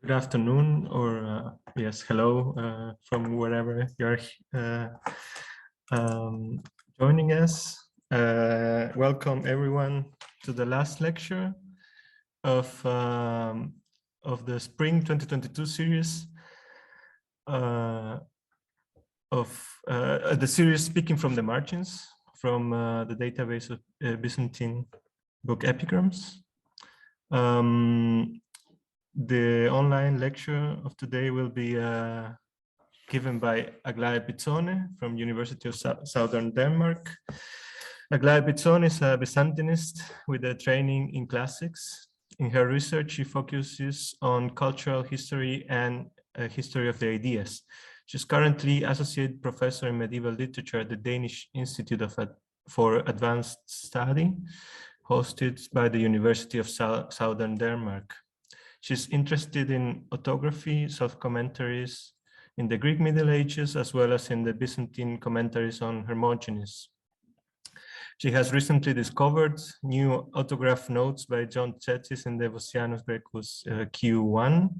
Good afternoon, or yes, hello from wherever you're joining us. Welcome everyone to the last lecture of the Spring 2022 series of the series Speaking from the Margins from the database of Byzantine book Epigrams. The online lecture of today will be given by Aglae Pizzone from University of Southern Denmark. Aglae Pizzone is a Byzantinist with a training in classics. In her research, she focuses on cultural history and history of the ideas. She's currently Associate Professor in Medieval Literature at the Danish Institute for Advanced Study, hosted by the University of Southern Denmark. She's interested in autography, self-commentaries in the Greek Middle Ages, as well as in the Byzantine commentaries on Hermogenes. She has recently discovered new autograph notes by John Tzetzes in the Vossianus Graecus Q1,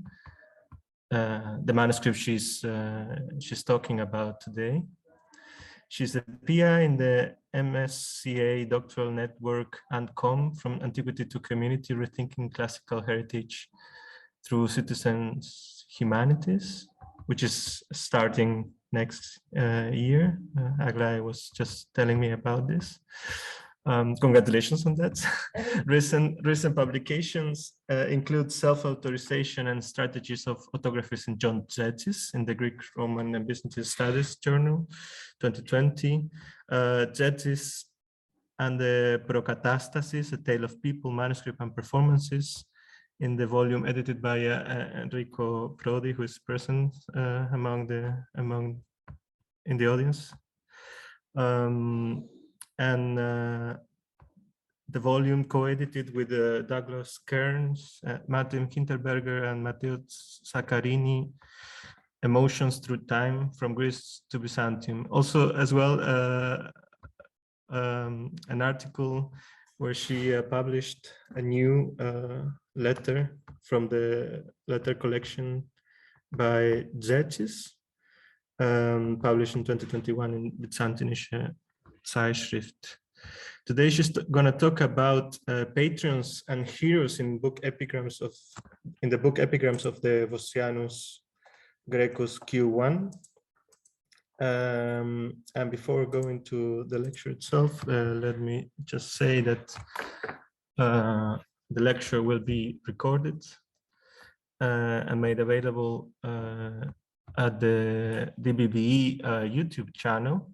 the manuscript she's talking about today. She's a PI in the MSCA Doctoral Network AntCom, from Antiquity to Community, Rethinking Classical Heritage through Citizens' Humanities, which is starting next year. Aglae was just telling me about this. Congratulations on that. Recent publications include Self-authorization and Strategies of Autographers in John Tzetzes in the Greek, Roman, and Byzantine Studies Journal, 2020. Tzetzes and the Prokatastasis, A Tale of People, Manuscript and Performances, in the volume edited by Enrico Prodi, who is present in the audience. The volume co-edited with Douglas Cairns, Hinterberger and Matteo Zaccarini, Emotions Through Time, From Greece to Byzantium. Also, as well, an article where she published a new letter from the letter collection by Tzetzes, published in 2021 in Byzantinische Zeitschrift. Today she's going to talk about patrons and heroes in the book Epigrams of the Vossianus Graecus Q1. And before going to the lecture itself, let me just say that the lecture will be recorded and made available at the DBBE YouTube channel.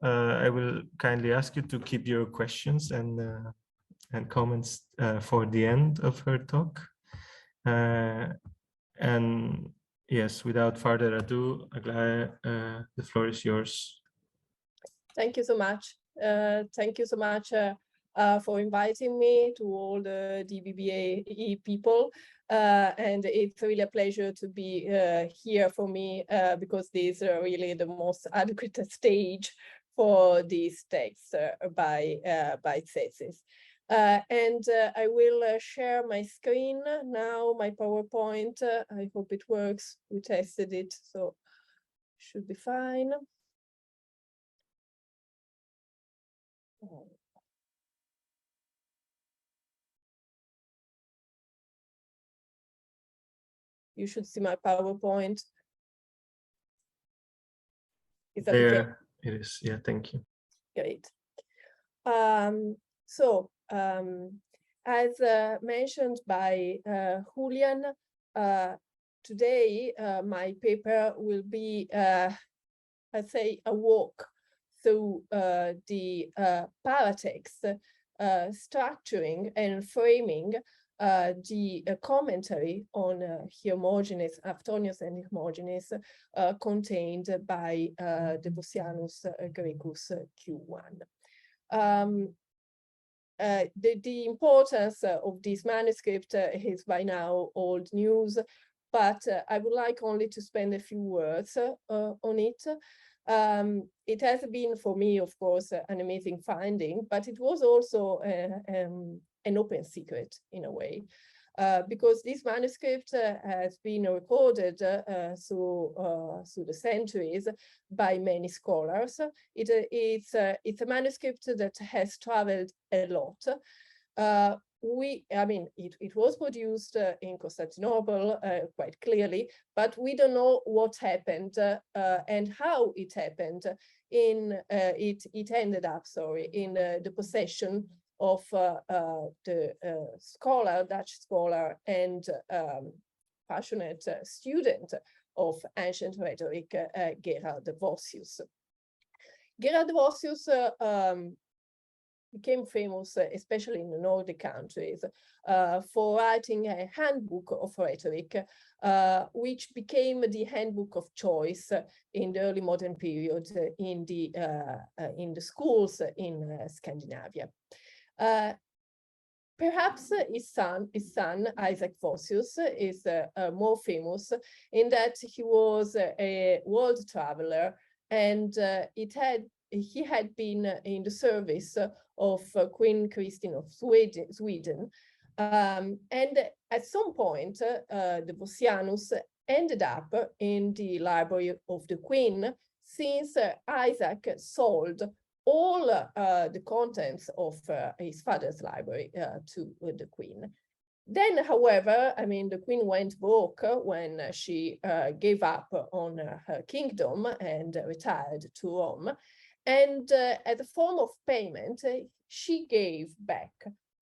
I will kindly ask you to keep your questions and comments for the end of her talk. And yes, without further ado, Aglae, the floor is yours. Thank you so much. Thank you so much for inviting me, to all the DBBA people. And it's really a pleasure to be here for me, because this is really the most adequate stage for these texts by Tzetzes. And I will share my screen now, my PowerPoint. I hope it works. We tested it, so should be fine. You should see my PowerPoint. Is that there okay? It is. Yeah, thank you. Great. As mentioned by Julian, today my paper will be, I'd say, a walk through the paratext, structuring and framing the commentary on Hermogenes, Aftonius and Hermogenes, contained by the Vossianus Graecus Q1. The importance of this manuscript is by now old news, but I would like only to spend a few words on it. It has been, for me, of course, an amazing finding, but it was also an open secret in a way. because this manuscript has been recorded through the centuries by many scholars. It's a manuscript that has traveled a lot. It was produced in Constantinople quite clearly, but we don't know what happened and how it happened. It ended up, in the possession of the Dutch scholar and passionate student of ancient rhetoric, Gerard Vossius. Gerard Vossius became famous, especially in the Nordic countries, for writing a handbook of rhetoric, which became the handbook of choice in the early modern period in the schools in Scandinavia. Perhaps his son, Isaac Vossius, is more famous in that he was a world traveler, and he had been in the service of Queen Christine of Sweden. And at some point, the Vossianus ended up in the library of the Queen, since Isaac sold all the contents of his father's library to the Queen. Then, however, the Queen went broke when she gave up on her kingdom and retired to Rome. And as a form of payment, she gave back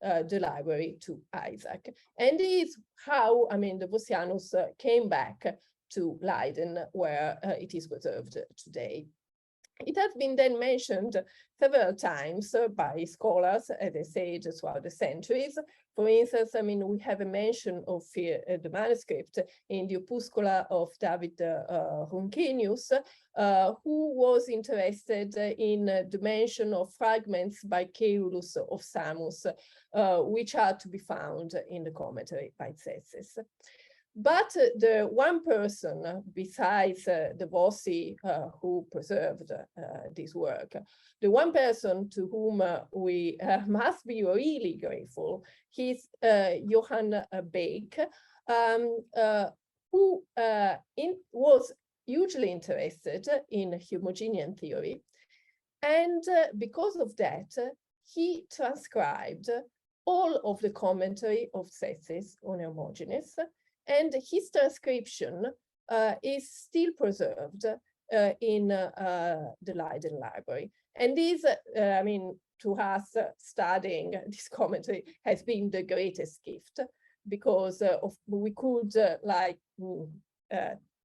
the library to Isaac. And this is how, the Vossianus came back to Leiden, where it is preserved today. It has been then mentioned several times by scholars, as I said, throughout the centuries. For instance, we have a mention of the manuscript in the Opuscula of David Runkenius, who was interested in the mention of fragments by Ceolus of Samos, which are to be found in the commentary by Tzetzes. But the one person besides the Vossi who preserved this work, the one person to whom we must be really grateful, is Johann Beck, who was hugely interested in Hermogenean theory. And because of that, he transcribed all of the commentary of Tzetzes on Hermogenes. And his transcription is still preserved in the Leiden Library. And this, to us studying this commentary has been the greatest gift, because we could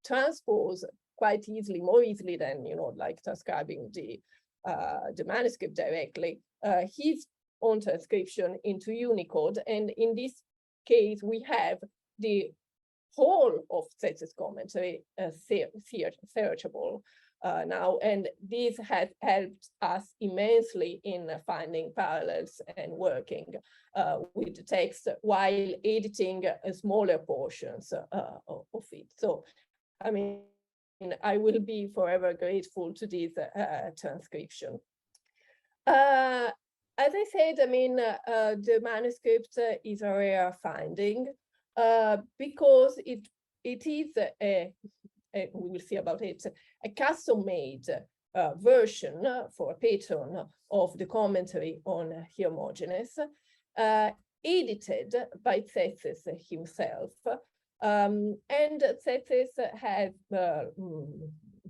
transpose quite easily, more easily than, transcribing the manuscript directly, his own transcription into Unicode. And in this case, we have the whole of Tzetzes' commentary searchable now, and this has helped us immensely in finding parallels and working with the text while editing smaller portions of it. So, I will be forever grateful to this transcription. As I said, the manuscript is a rare finding. Because it is we will see about it, a custom-made version for a patron of the commentary on Hermogenes, edited by Tzetzes himself. And Tzetzes has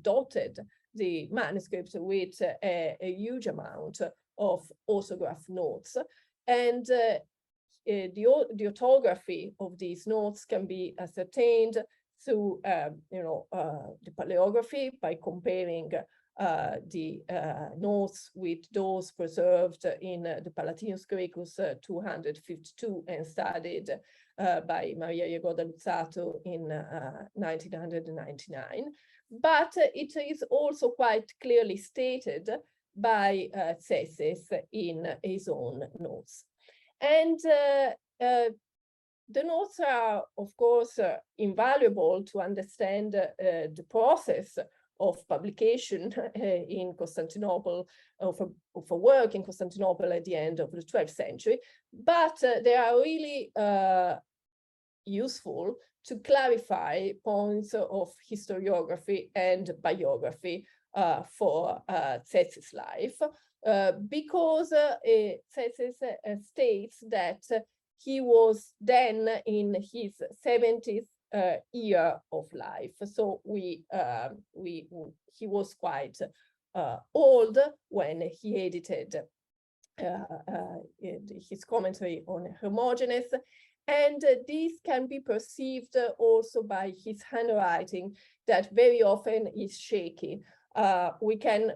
dotted the manuscript with a huge amount of autograph notes. And the orthography of these notes can be ascertained through, the paleography by comparing the notes with those preserved in the Palatinus Graecus 252 and studied by Maria Jagoda Luzzatto in 1999. But it is also quite clearly stated by Tzetzes in his own notes. And the notes are, of course, invaluable to understand the process of publication in Constantinople, of a work in Constantinople at the end of the 12th century. But they are really useful to clarify points of historiography and biography for Tzetzes' life, because Tzetzes states that he was then in his 70th year of life. So he was quite old when he edited his commentary on Hermogenes, and this can be perceived also by his handwriting that very often is shaky. We can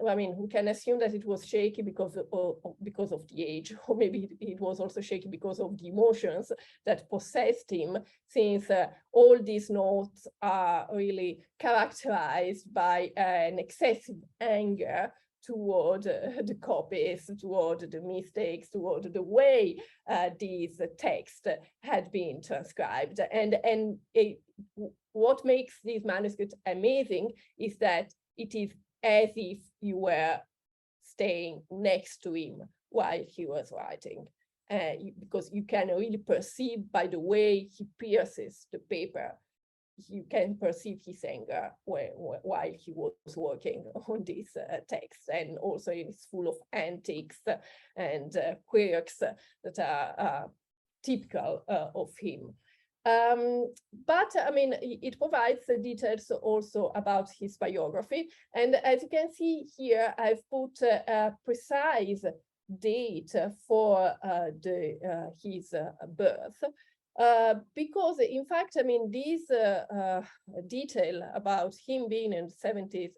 assume that it was shaky because of the age, or maybe it was also shaky because of the emotions that possessed him, since all these notes are really characterized by an excessive anger toward the copies, toward the mistakes, toward the way these texts had been transcribed. And what makes these manuscripts amazing is that it is as if you were staying next to him while he was writing, because you can really perceive by the way he pierces the paper, you can perceive his anger while he was working on this text. And also it's full of antics and quirks that are typical of him. But I mean, it provides details also about his biography. And as you can see here, I've put a precise date for his birth. Because in fact, I mean, this detail about him being in the 70th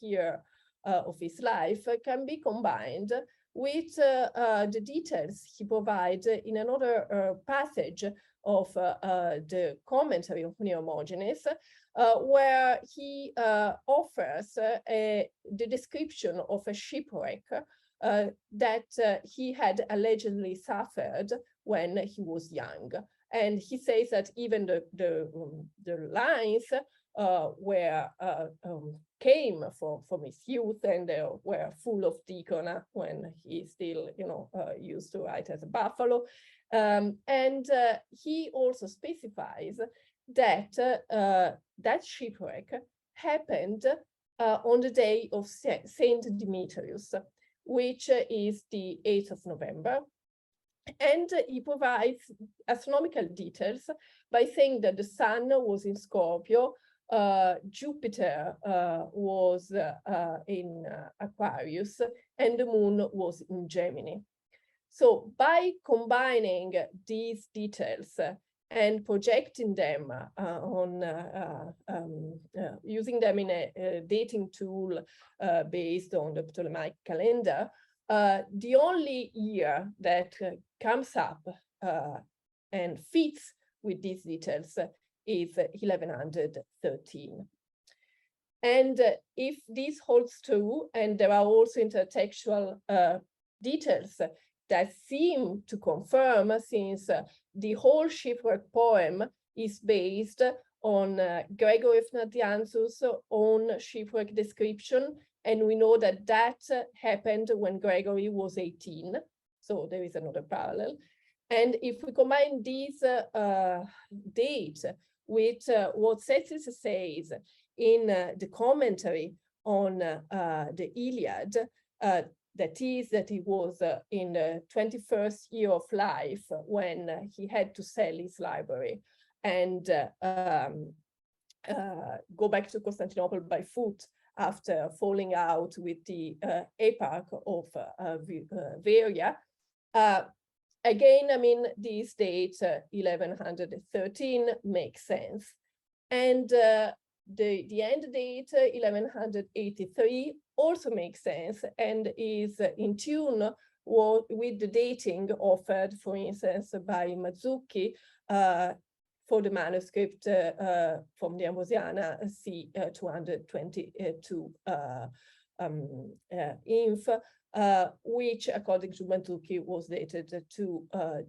year of his life can be combined with the details he provides in another passage of the commentary of Hermogenes, where he offers the description of a shipwreck that he had allegedly suffered when he was young. And he says that even the lines came from his youth, and they were full of deacona when he still, used to write as a buffalo. And he also specifies that that shipwreck happened on the day of Saint Demetrius, which is the 8th of November. And he provides astronomical details by saying that the sun was in Scorpio, Jupiter was in Aquarius, and the moon was in Gemini. So by combining these details and projecting them using them in a dating tool based on the Ptolemaic calendar, the only year that comes up and fits with these details is 1113. And if this holds true, and there are also intertextual details that seem to confirm, since the whole shipwreck poem is based on Gregory of Nazianzus' own shipwreck description, and we know that that happened when Gregory was 18, so there is another parallel. And if we combine these dates with what Tzetzes says in the commentary on the Iliad, that is, that he was in the 21st year of life when he had to sell his library and go back to Constantinople by foot after falling out with the eparch of Veria. Again, I mean, these dates, 1113, makes sense. And the end date, 1183, also makes sense and is in tune with the dating offered, for instance, by Mazzucchi for the manuscript from the Ambrosiana C222 inf, which, according to Mazzucchi, was dated to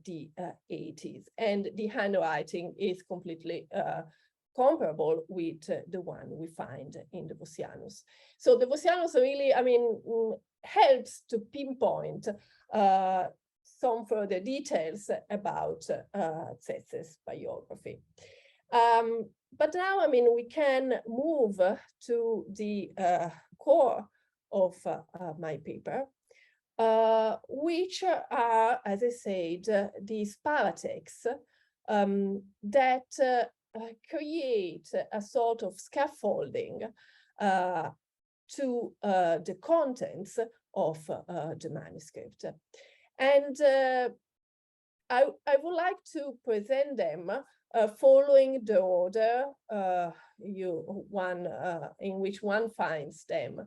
the 80s. And the handwriting is completely comparable with the one we find in the Vossianus. So the Vossianus really, I mean, helps to pinpoint some further details about Tzetzes' biography. But now, I mean, we can move to the core of my paper, which are, as I said, these paratexts that create a sort of scaffolding to the contents of the manuscript. And I would like to present them following the order in which one finds them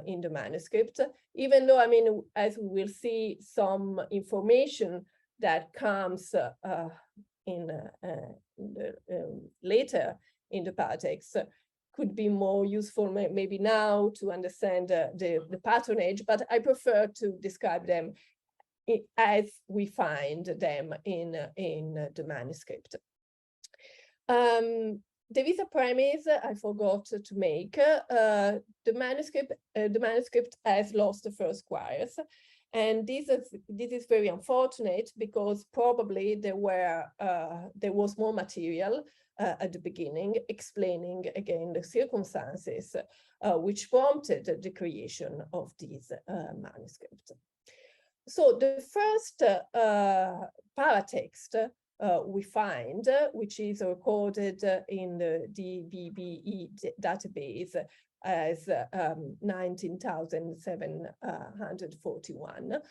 in the manuscript, even though, I mean, as we will see, some information that comes later in the paratext could be more useful maybe now to understand the patronage, but I prefer to describe them as we find them in the manuscript. There is a premise I forgot to make. The manuscript has lost the first squires, and this is very unfortunate because probably there was more material at the beginning, explaining again the circumstances which prompted the creation of this manuscript. So the first paratext we find, which is recorded in the DBBE database as 19,741,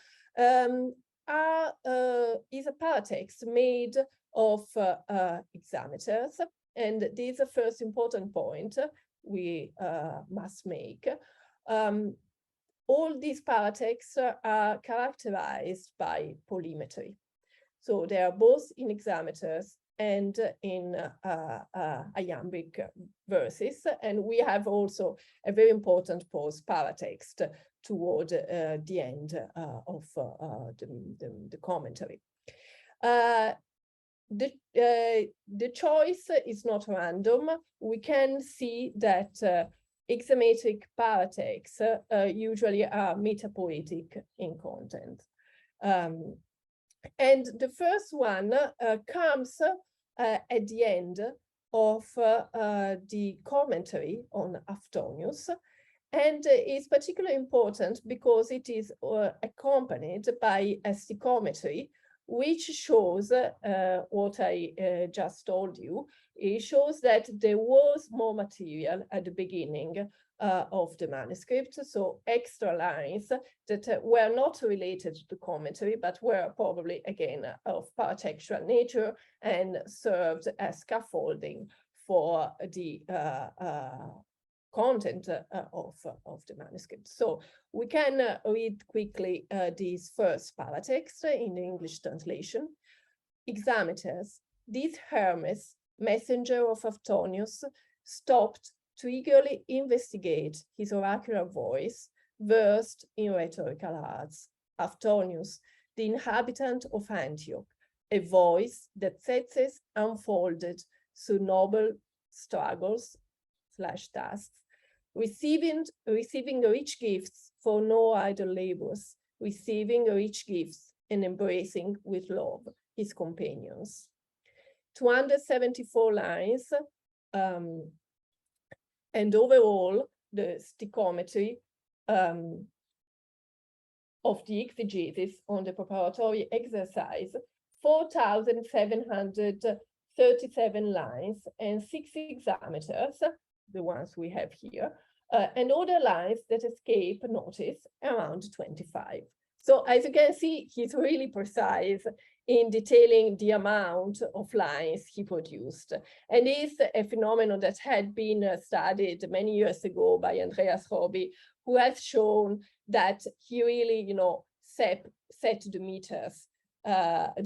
is a paratext made of hexameters. And this is the first important point we must make. All these paratexts are characterized by polymetry. So they are both in hexameters and in iambic verses. And we have also a very important prose paratext toward the end of the commentary. The choice is not random. We can see that hexametric paratexts usually are metapoetic in content. And the first one comes at the end of the commentary on Aftonius, and is particularly important because it is accompanied by a stichometry, which shows what I just told you. It shows that there was more material at the beginning of the manuscript, so extra lines that were not related to commentary, but were probably, again, of paratextual nature and served as scaffolding for the content of the manuscript. So we can read quickly this first paratext in the English translation. Hexameters, this Hermes, messenger of Aftonius, stopped to eagerly investigate his oracular voice, versed in rhetorical arts. Aftonius, the inhabitant of Antioch, a voice that Tzetzes unfolded through noble struggles / tasks, receiving rich gifts for no idle labors, receiving rich gifts and embracing with love his companions. 274 lines, and overall, the stichometry of the exegesis on the preparatory exercise, 4,737 lines and 6 hexameters, the ones we have here, and other lines that escape notice, around 25. So as you can see, he's really precise in detailing the amount of lines he produced. And it's a phenomenon that had been studied many years ago by Andreas Roby, who has shown that he really, set the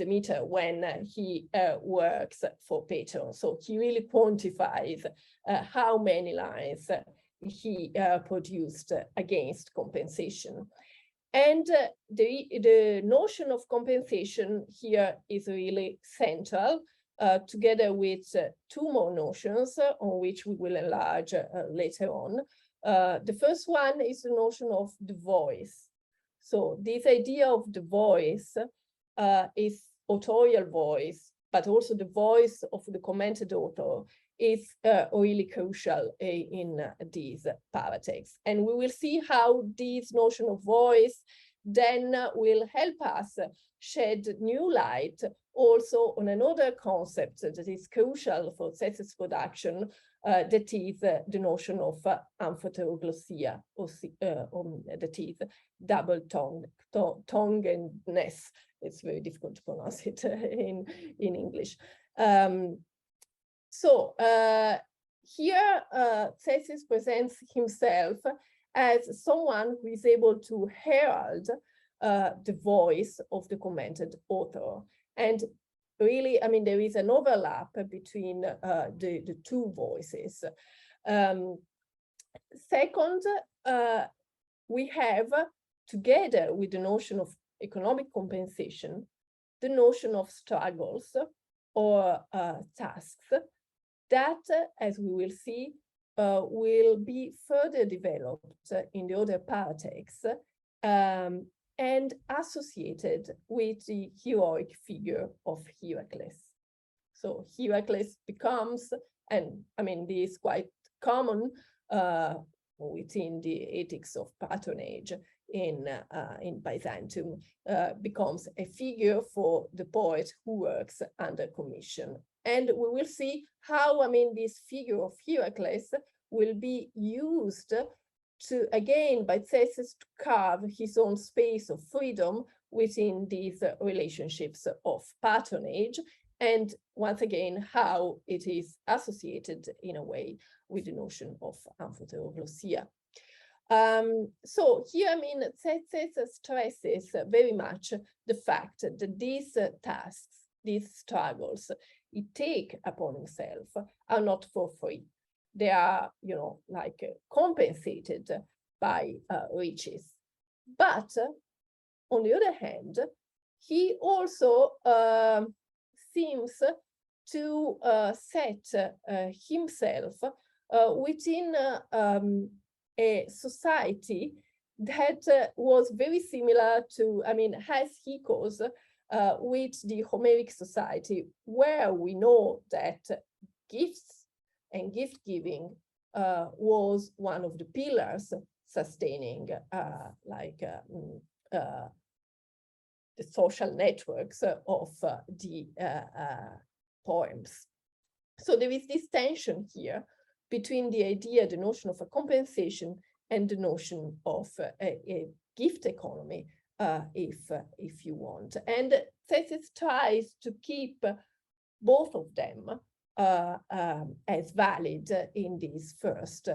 meter when he works for Patron. So he really quantifies how many lines he produced against compensation. And the notion of compensation here is really central, together with 2 more notions on which we will enlarge later on. The first one is the notion of the voice. So this idea of the voice his authorial voice, but also the voice of the commented author, is really crucial in these paratexts. And we will see how this notion of voice then will help us shed new light also on another concept that is crucial for Tzetzes production, that is the notion of amphoteroglosia, that is double tonguedness. It's very difficult to pronounce it in English. So here Tzetzes presents himself as someone who is able to herald the voice of the commented author. And really, I mean, there is an overlap between the two voices. Second, we have, together with the notion of economic compensation, the notion of struggles or tasks that, as we will see, will be further developed in the other paratexts and associated with the heroic figure of Heracles. So Heracles becomes, and I mean, this is quite common within the ethics of patronage in Byzantium, becomes a figure for the poet who works under commission. And we will see how, I mean, this figure of Heracles will be used to, again, by Tzetzes, to carve his own space of freedom within these relationships of patronage, and once again, how it is associated in a way with the notion of amphoteroglosia. So here, I mean, Tzetzes stresses very much the fact that these tasks, these struggles he take upon himself are not for free. They are, you know, like compensated by riches. But on the other hand, he also seems to set himself within a society that was very similar to, I mean, has echoes with the Homeric society, where we know that gifts and gift giving was one of the pillars sustaining the social networks of the poems. So there is this tension here between the idea, the notion of a compensation, and the notion of a gift economy, if you want. And Tzetzes tries to keep both of them as valid in these first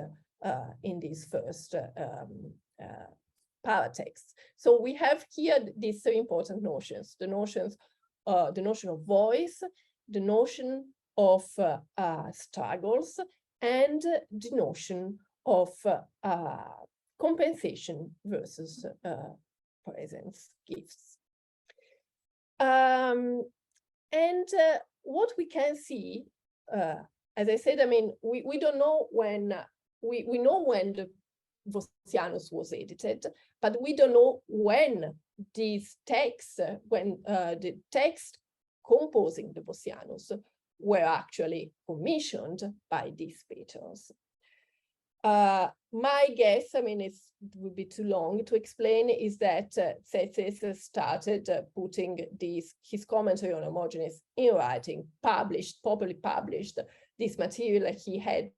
paratexts. So we have here these three important notions: the notion of voice, the notion of struggles, and the notion of compensation versus presents, gifts. And what we can see, as I said, I mean, we don't know when, we know when the Vossianus was edited, but we don't know when these texts, when the text composing the Vossianus were actually commissioned by these patrons. My guess, I mean, it would be too long to explain, is that Tzetzes started putting his commentary on Hermogenes in writing, properly published, this material he had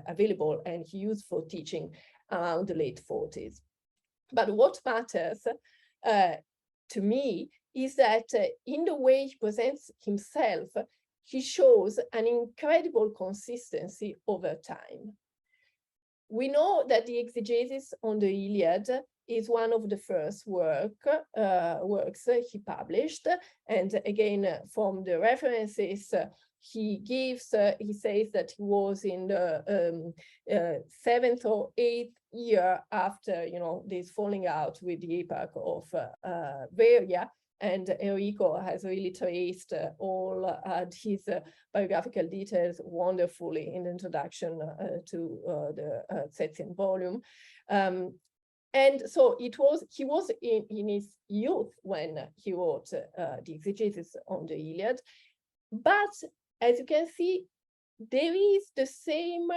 available and he used for teaching around the late 40s. But what matters to me is that in the way he presents himself, he shows an incredible consistency over time. We know that the exegesis on the Iliad is one of the first works he published. And again, from the references he gives, he says that he was in the 7th or 8th year after, you know, this falling out with the epoch of Veria. And Enrico has really traced all his biographical details wonderfully in the introduction to the Tzetzian volume. And so he was in his youth when he wrote the exegesis on the Iliad. But as you can see, there is the same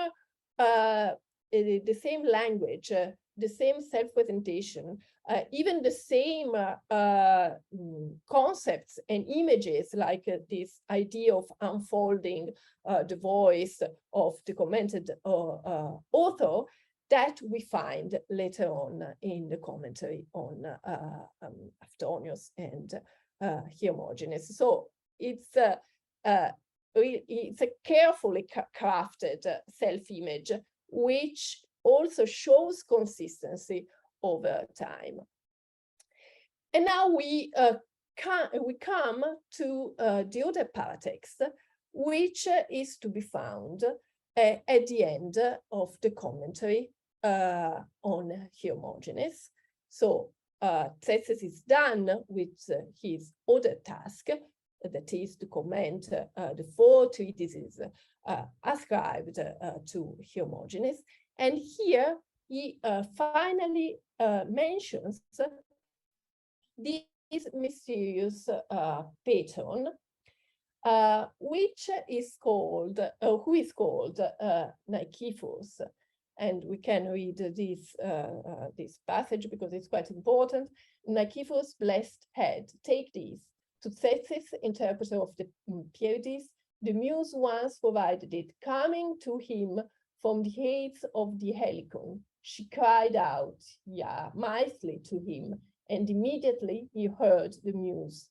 language, the same self-presentation, even the same concepts and images, like this idea of unfolding the voice of the commented author, that we find later on in the commentary on Aftonius and Hermogenes. So it's a carefully crafted self-image, which also shows consistency over time. And now we come to the other paratext, which is to be found at the end of the commentary on Hermogenes. So Tzetzes is done with his other task, that is to comment the 4 treatises ascribed to Hermogenes. And here he finally mentions this mysterious patron, which is called, who is called Nicephorus. And we can read this passage because it's quite important. Nicephorus' blessed head, take this. To Tzetzes, interpreter of the Pleiades, the muse once provided it. Coming to him from the heights of the Helicon, she cried out, yeah, mightily to him, and immediately he heard the muse.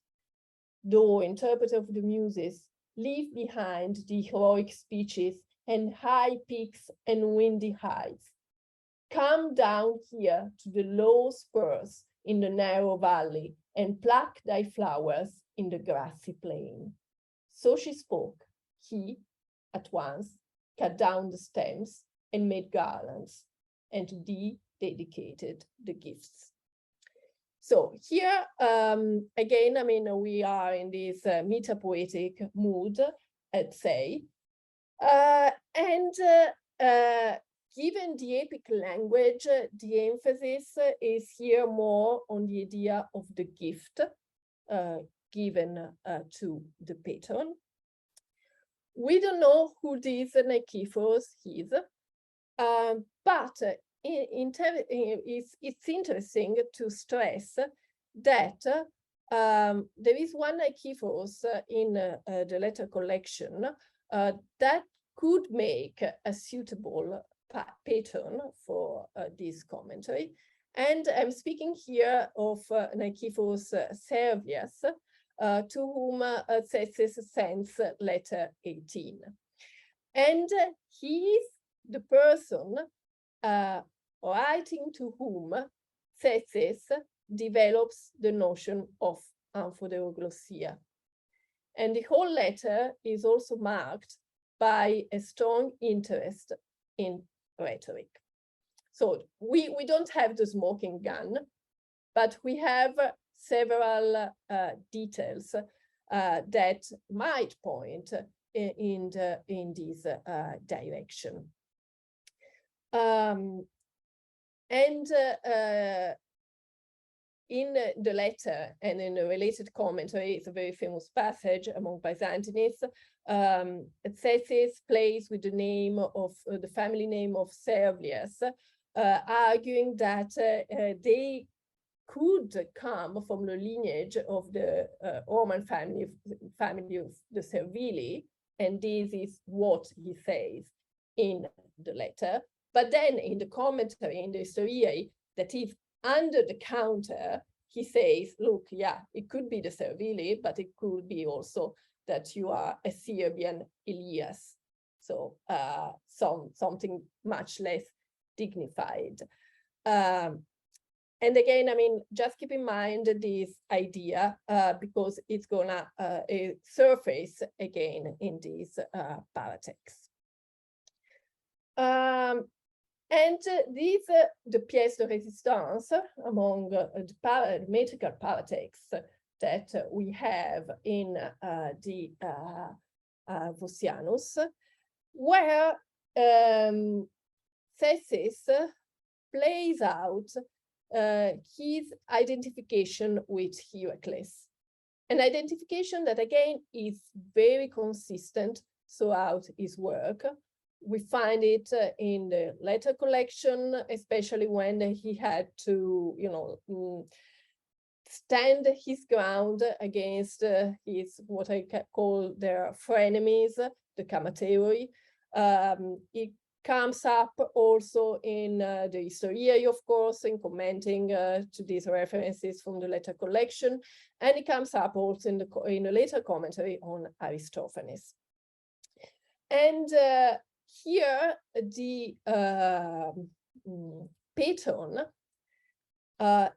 Though interpreter of the muses, leave behind the heroic speeches and high peaks and windy heights. Come down here to the low spurs in the narrow valley and pluck thy flowers in the grassy plain. So she spoke. He at once cut down the stems and made garlands, and to thee dedicated the gifts. So here, again, I mean, we are in this metapoetic mood, I'd say. Given the epic language, the emphasis is here more on the idea of the gift given to the patron. We don't know who this Nicephorus is, but it's interesting to stress that there is one Nicephorus in the letter collection that could make a suitable pattern for this commentary. And I'm speaking here of Nicephorus Servius, to whom Tzetzes sends letter 18. And he is the person writing to whom Tzetzes develops the notion of amphodeoglossia. And the whole letter is also marked by a strong interest in rhetoric. So we don't have the smoking gun, but we have several details that might point in this direction. In the letter and in a related commentary, it's a very famous passage among Byzantinists. Tzetzes plays with the name of the family name of Servius, arguing that they could come from the lineage of the Roman family of the Servili, and this is what he says in the letter. But then in the commentary, in the Historiae, that is under the counter, he says, look, yeah, it could be the Servili, but it could be also that you are a Serbian Elias. So something much less dignified. And again, I mean, just keep in mind this idea because it's gonna surface again in these paratexts. And these, the pièce de résistance among the metrical paratexts that we have in the Vossianus, where Tzetzes plays out his identification with Heracles. An identification that again is very consistent throughout his work. We find it in the letter collection, especially when he had to, stand his ground against his, what I call their frenemies, the Commentarii. It comes up also in the Historiae, of course, in commenting to these references from the letter collection, and it comes up also in the later commentary on Aristophanes. And here, the patron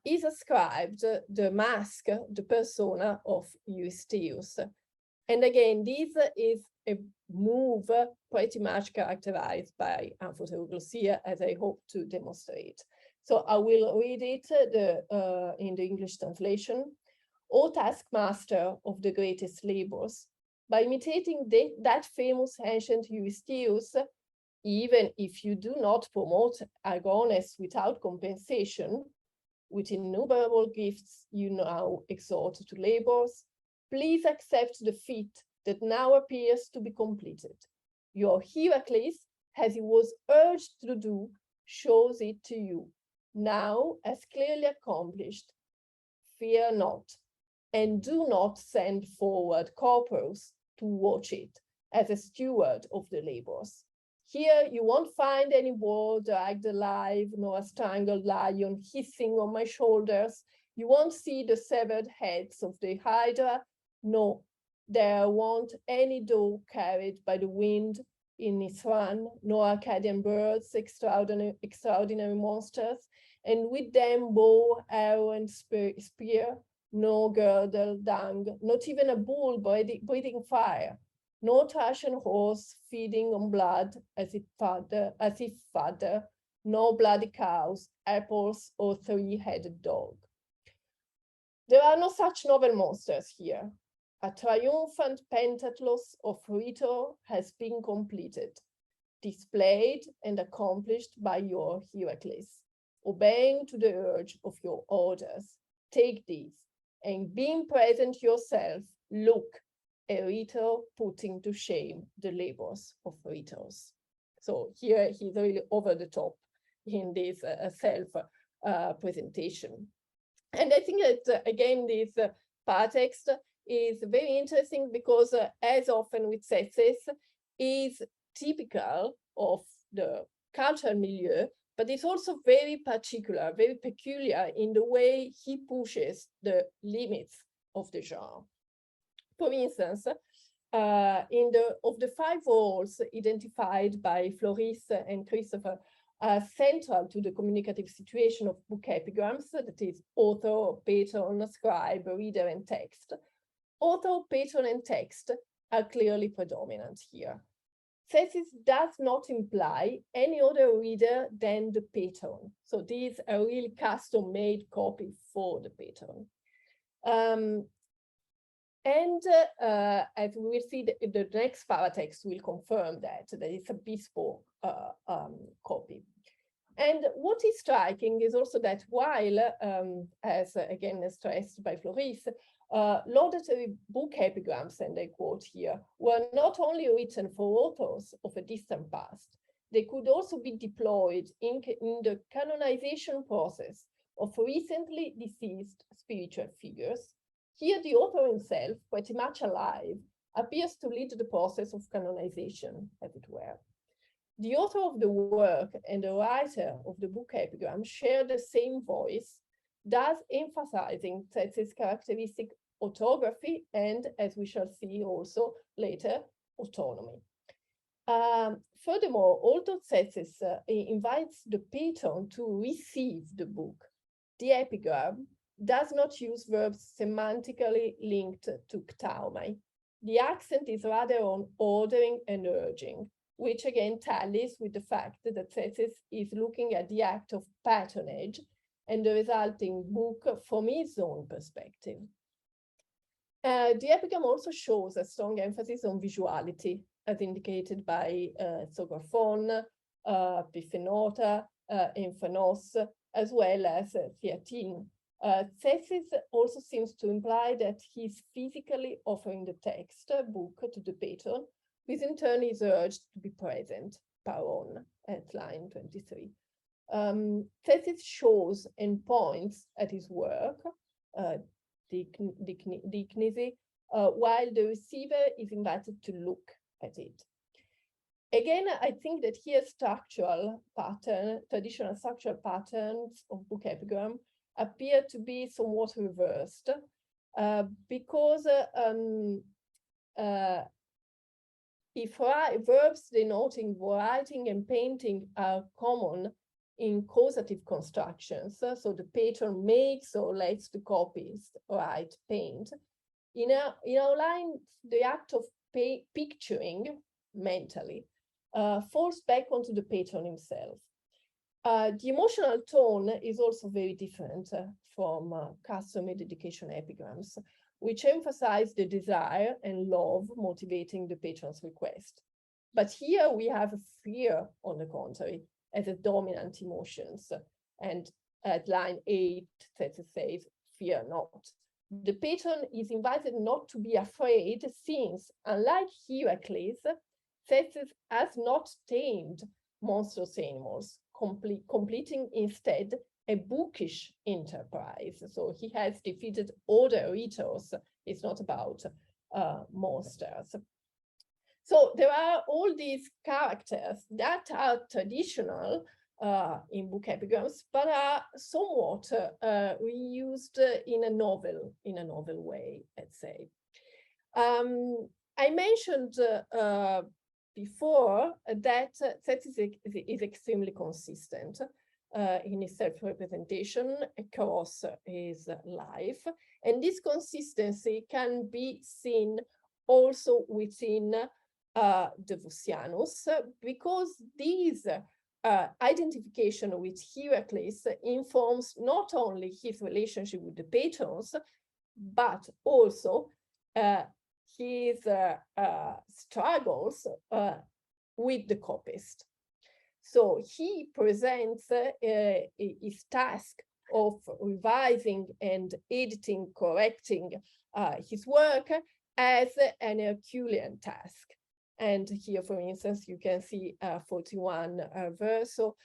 is ascribed the mask, the persona of Eurystheus. And again, this is a move pretty much characterized by amphoteroglosia, as I hope to demonstrate. So I will read it in the English translation. O taskmaster of the greatest labors, by imitating that famous ancient Eurystheus, even if you do not promote Aglae without compensation, with innumerable gifts you now exhort to labors, please accept the feat that now appears to be completed. Your Heracles, as he was urged to do, shows it to you, now as clearly accomplished. Fear not, and do not send forward corporals to watch it as a steward of the labors. Here you won't find any boar dragged alive, nor a strangled lion hissing on my shoulders. You won't see the severed heads of the Hydra. No, there won't any doe carried by the wind in its run, nor Arcadian birds, extraordinary monsters, and with them bow, arrow, and spear, no girdle, dung, not even a bull breathing fire, no Thracian horse feeding on blood as if fodder, no bloody cows, apples, or three-headed dog. There are no such novel monsters here. A triumphant pentathlon of rhetor has been completed, displayed and accomplished by your Heracles. Obeying to the urge of your orders, take these, and being present yourself, look, a rhetor putting to shame the labors of rhetors. So here he's really over the top in this self-presentation. And I think that, again, this paratext is very interesting because, as often with Tzetzes, is typical of the cultural milieu, but it's also very particular, very peculiar in the way he pushes the limits of the genre. For instance, of the 5 roles identified by Floris and Christopher central to the communicative situation of book epigrams, that is author, patron, scribe, reader, and text. Author, patron, and text are clearly predominant here. Tzetzes does not imply any other reader than the patron. So these are really custom-made copy for the patron. As we will see, the next paratext will confirm that it's a bespoke copy. And what is striking is also that while, as again stressed by Floris, laudatory book epigrams, and I quote here, were not only written for authors of a distant past, they could also be deployed in the canonization process of recently deceased spiritual figures. Here, the author himself, pretty much alive, appears to lead the process of canonization, as it were. The author of the work and the writer of the book epigram share the same voice, thus emphasizing Tzetzes' characteristic autography and, as we shall see also later, autonomy. Furthermore, although Tzetzes invites the patron to receive the book, the epigram does not use verbs semantically linked to ktaumai. The accent is rather on ordering and urging, which again tallies with the fact that Tzetzes is looking at the act of patronage and the resulting book from his own perspective. The epigram also shows a strong emphasis on visuality, as indicated by Zographon, Piphenota, Emphanos, as well as 13. Tzetzes also seems to imply that he's physically offering the text book to the patron, who in turn is urged to be present, paron, at line 23. Tzetzes shows and points at his work, Diknisi, while the receiver is invited to look at it. Again, I think that here traditional structural patterns of book epigram appear to be somewhat reversed, because if verbs denoting writing and painting are common in causative constructions, so the patron makes or lets the copyist write, paint, in our line, the act of picturing mentally falls back onto the patron himself. The emotional tone is also very different from customary dedication epigrams, which emphasize the desire and love motivating the patron's request. But here we have fear, on the contrary, as a dominant emotions. And at line 8, Tzetzes says, fear not. The patron is invited not to be afraid, since, unlike Heracles, Tzetzes has not tamed monstrous animals, completing instead a bookish enterprise. So he has defeated other rhetos. It's not about monsters. So there are all these characters that are traditional in book epigrams, but are somewhat reused in a novel way, let's say. I mentioned before that Tzetzes is extremely consistent in his self-representation across his life. And this consistency can be seen also within the Vossianus, because these identification with Heracles informs not only his relationship with the patrons, but also his struggles with the copyist. So he presents his task of revising and editing, correcting his work as an Herculean task. And here, for instance, you can see 41 verso,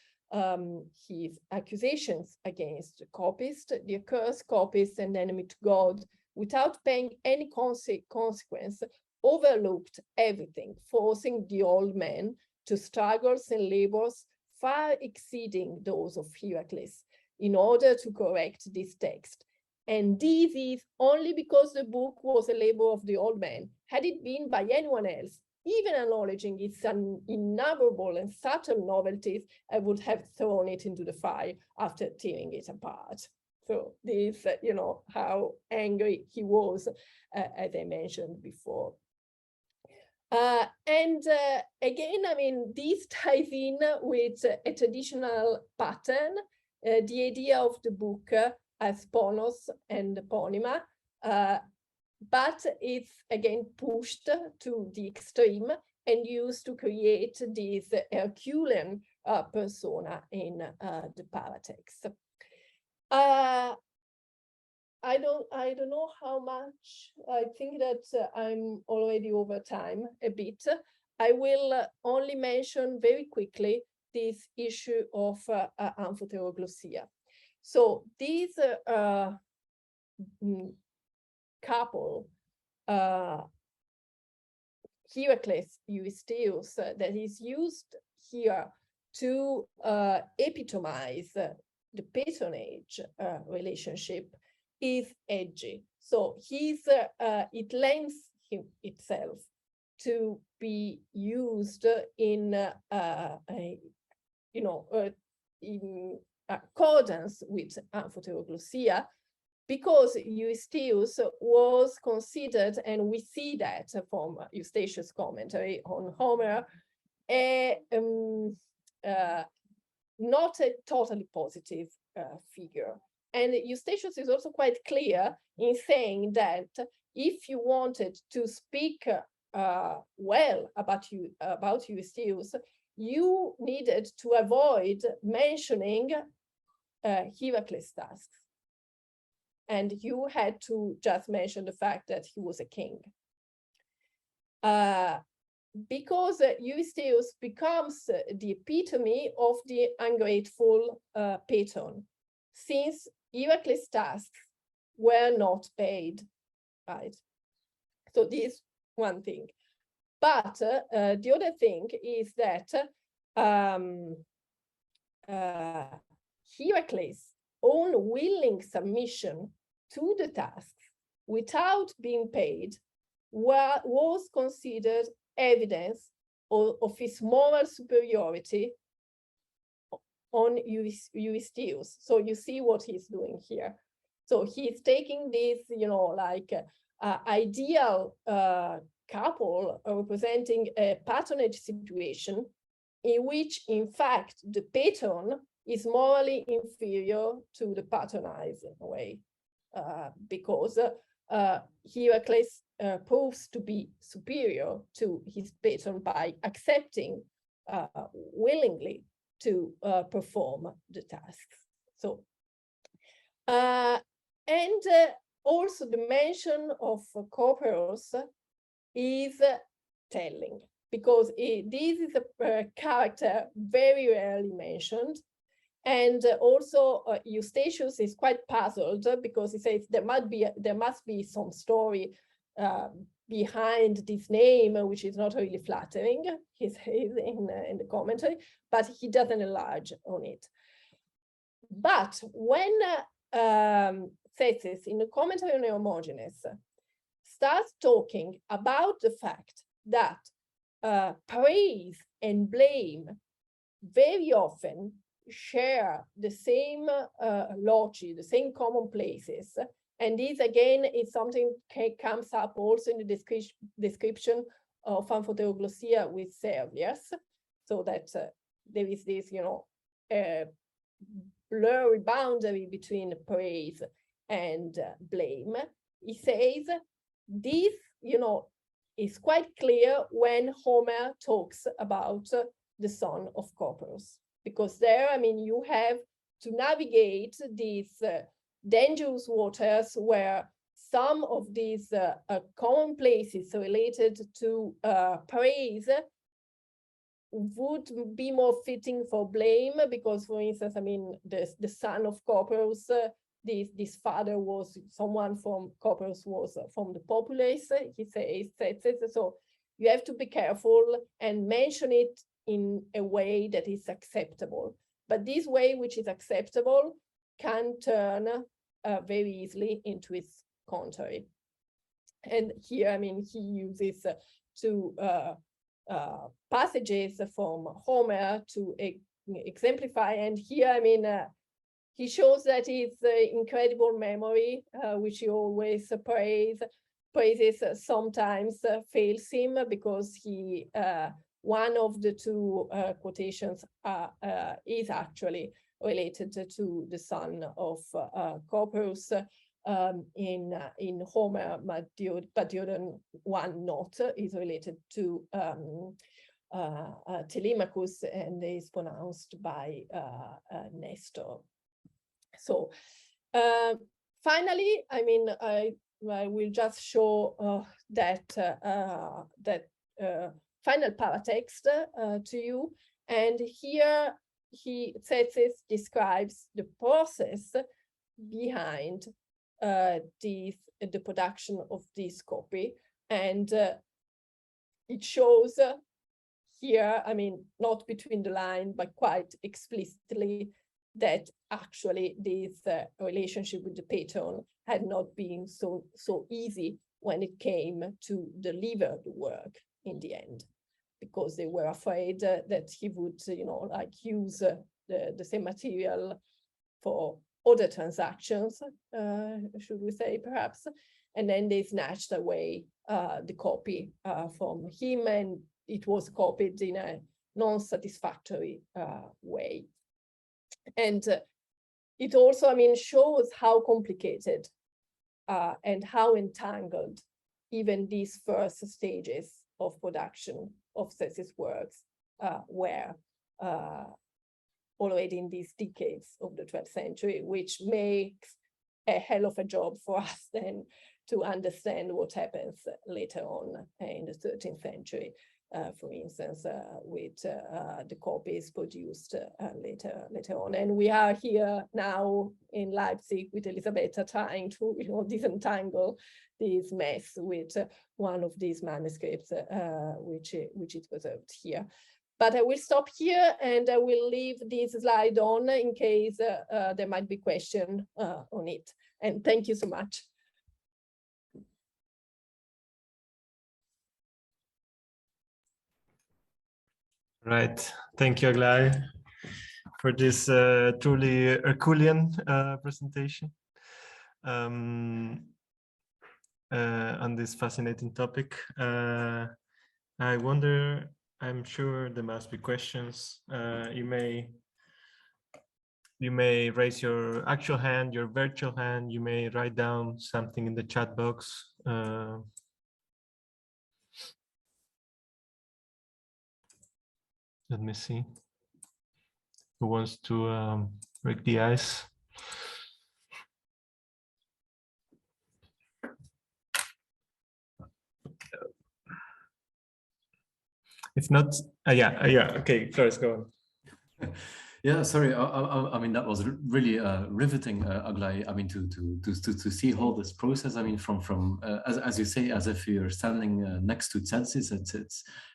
his accusations against the copyist, the accursed copyist and enemy to God, without paying any consequence, overlooked everything, forcing the old man to struggles and labors far exceeding those of Heracles in order to correct this text. And this is only because the book was a labor of the old man. Had it been by anyone else, even acknowledging its innumerable and subtle novelties, I would have thrown it into the fire after tearing it apart. So this, you know, how angry he was, as I mentioned before. And again, I mean, this ties in with a traditional pattern, the idea of the book as ponos and polyma, but it's again pushed to the extreme and used to create this Herculean persona in the paratext. I don't know how much. I think that I'm already over time a bit. I will only mention very quickly this issue of amphoteroglosia. So these couple, Heracles, Eurystheus, that is used here to epitomize the patronage relationship, is edgy. So it lends itself to be used in in accordance with amphoteroglosia, because Eurystheus was considered, and we see that from Eustachius' commentary on Homer, not a totally positive figure. And Eustachius is also quite clear in saying that if you wanted to speak well about Eurystheus, you needed to avoid mentioning Heracles' tasks. And you had to just mention the fact that he was a king. Because Eurystheus becomes the epitome of the ungrateful patron, since Heracles' tasks were not paid, right? So this is one thing. But the other thing is that Heracles' own willing submission to the tasks without being paid was considered evidence of his moral superiority on Eurystheus. So you see what he's doing here. So he's taking this, like ideal couple representing a patronage situation in which, in fact, the patron is morally inferior to the patronized in a way, because Heracles proves to be superior to his patron by accepting willingly to perform the tasks. So, and also the mention of Corporus is telling, because this is a character very rarely mentioned. And also Eustathius is quite puzzled because he says there must be some story behind this name, which is not really flattering. He says in the commentary, but he doesn't enlarge on it. But when Tzetzes in the commentary on Hermogenes starts talking about the fact that praise and blame very often share the same loci, the same common places. And this again is something that comes up also in the description of amphoteoglossia with Servius, so that there is this, blurry boundary between praise and blame. He says this, is quite clear when Homer talks about the son of Corporus, because there, you have to navigate these dangerous waters where some of these common places related to praise would be more fitting for blame, because, for instance, the son of Corporus, this father was someone from Corporus, was from the populace, he says, so you have to be careful and mention it in a way that is acceptable. But this way, which is acceptable, can turn very easily into its contrary. And here, he uses two passages from Homer to exemplify. And here, he shows that his incredible memory, which he always praises, sometimes fails him, because he one of the two quotations is actually related to the son of Corporus in Homer, but the other one not, is related to Telemachus and is pronounced by Nestor. So finally, I will just show that final paratext to you. And here Tzetzes describes the process behind the production of this copy. And it shows here, not between the line, but quite explicitly, that actually this relationship with the patron had not been so easy when it came to deliver the work in the end, because they were afraid that he would, use the same material for other transactions, should we say, perhaps, and then they snatched away the copy from him, and it was copied in a non-satisfactory way. And it also, shows how complicated and how entangled even these first stages of production of Tzetzes' works were. already in these decades of the 12th century, which makes a hell of a job for us then to understand what happens later on in the 13th century, for instance, with the copies produced later on. And we are here now in Leipzig with Elisabetta trying to disentangle this mess with one of these manuscripts, which is preserved here. But I will stop here and I will leave this slide on in case there might be question on it. And thank you so much. Right. Thank you, Aglae, for this truly Herculean presentation on this fascinating topic. I wonder, I'm sure there must be questions. You may raise your actual hand, your virtual hand. You may write down something in the chat box. Let me see. Who wants to break the ice? If not, yeah, okay, Flores, go on. Yeah, sorry. I mean, that was really riveting, Aglae. I mean, to see all this process. I mean, from as you say, as if you're standing next to Tzetzes,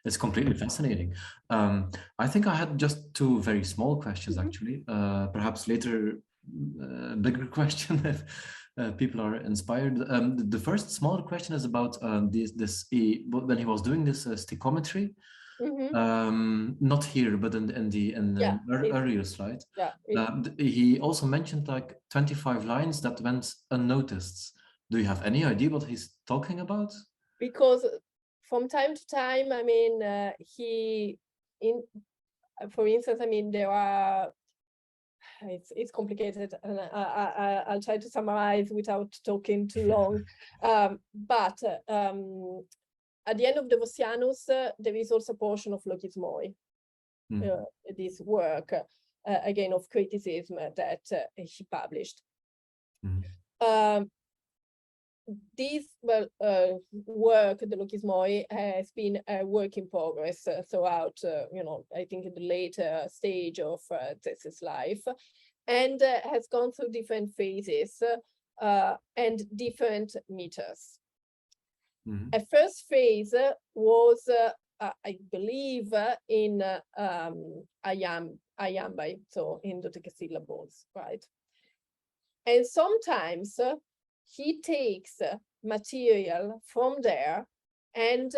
it's completely fascinating. I think I had just two very small questions, actually. Perhaps later, bigger question if people are inspired. The first smaller question is about when he was doing this stichometry. Not here, but in the earlier slide. He also mentioned like 25 lines that went unnoticed. Do you have any idea what he's talking about? Because from time to time, I mean, for instance, I mean, there are, it's complicated, and I'll try to summarize without talking too long. But at the end of the Vossianus, there is also a portion of Logismoi, this work, again, of criticism that he published. This work, the Logismoi, has been a work in progress throughout, I think in the later stage of Tzetzes' life, and has gone through different phases and different meters. A first phase was, I believe, in iambi, so in dodecasyllables, right? And sometimes he takes material from there and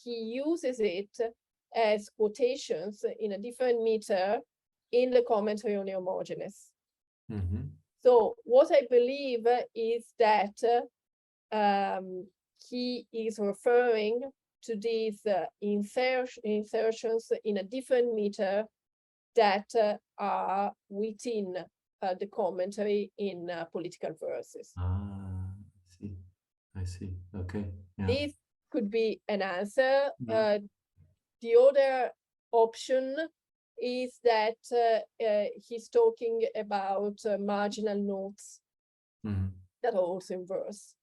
he uses it as quotations in a different meter in the commentary on Hermogenes. So what I believe is that he is referring to these insertions in a different meter that are within the commentary in political verses. I see. Okay. Yeah. This could be an answer. The other option is that he's talking about marginal notes that are also in verse.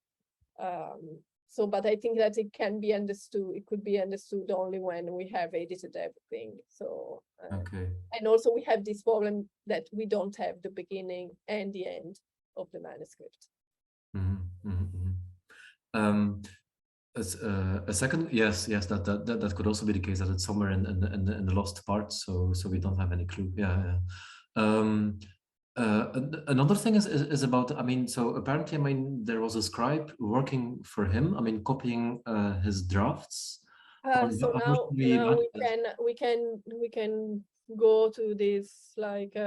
So, but I think that it can be understood, it could be understood only when we have edited everything. So, and also we have this problem that we don't have the beginning and the end of the manuscript. A second, yes, that could also be the case, that it's somewhere in the lost part, so we don't have any clue. Another thing is about, I mean, so apparently, I mean, there was a scribe working for him, I mean, copying his drafts. So now we can go to this like